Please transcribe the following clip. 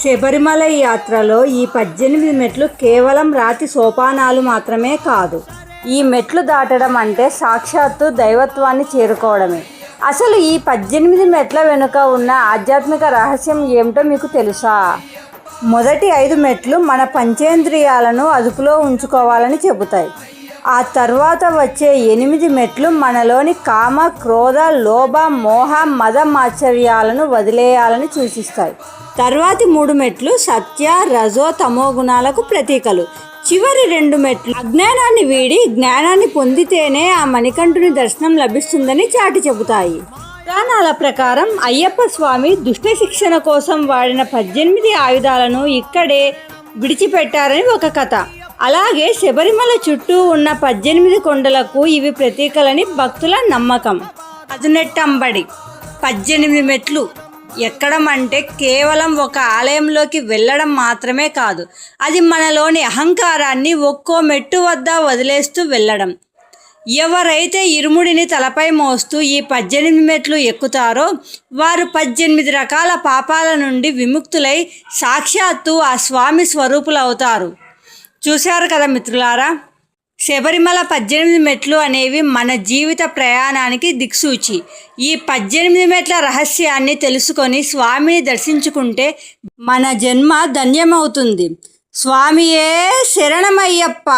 శబరిమల యాత్రలో ఈ 18 మెట్లు కేవలం రాతి సోపానాలు మాత్రమే కాదు. ఈ మెట్లు దాటడం అంటే సాక్షాత్తు దైవత్వాన్ని చేరుకోవడమే. అసలు ఈ 18 మెట్ల వెనుక ఉన్న ఆధ్యాత్మిక రహస్యం ఏమిటో మీకు తెలుసా? మొదటి 5 మెట్లు మన పంచేంద్రియాలను అదుపులో ఉంచుకోవాలని చెబుతాయి. ఆ తర్వాత వచ్చే 8 మెట్లు మనలోని కామ, క్రోధ, లోభ, మోహ, మద మాత్సర్యాలను వదిలేయాలని సూచిస్తాయి. తర్వాతి 3 మెట్లు సత్య, రజో, తమో గుణాలకు ప్రతీకలు. చివరి 2 మెట్లు అజ్ఞానాన్ని వీడి జ్ఞానాన్ని పొందితేనే ఆ మణికంఠుని దర్శనం లభిస్తుందని చాటి చెబుతాయి. పురాణాల ప్రకారం అయ్యప్ప స్వామి దుష్ట శిక్షణ కోసం వాడిన 18 ఆయుధాలను ఇక్కడే విడిచిపెట్టారని ఒక కథ. అలాగే శబరిమల చుట్టూ ఉన్న 18 కొండలకు ఇవి ప్రతీకలని భక్తుల నమ్మకం. 18 మెట్లు ఎక్కడం అంటే కేవలం ఒక ఆలయంలోకి వెళ్ళడం మాత్రమే కాదు, అది మనలోని అహంకారాన్ని ఒక్కో మెట్టు వద్ద వదిలేస్తూ వెళ్ళడం. ఎవరైతే ఇరుముడిని తలపై మోస్తూ ఈ 18 మెట్లు ఎక్కుతారో వారు 18 రకాల పాపాల నుండి విముక్తులై సాక్షాత్తు ఆ స్వామి స్వరూపులవుతారు. చూశారు కదా మిత్రులారా, శబరిమల 18 మెట్లు అనేవి మన జీవిత ప్రయాణానికి దిక్సూచి. ఈ 18 మెట్ల రహస్యాన్ని తెలుసుకొని స్వామిని దర్శించుకుంటే మన జన్మ ధన్యమవుతుంది. స్వామియే శరణమయ్యప్ప.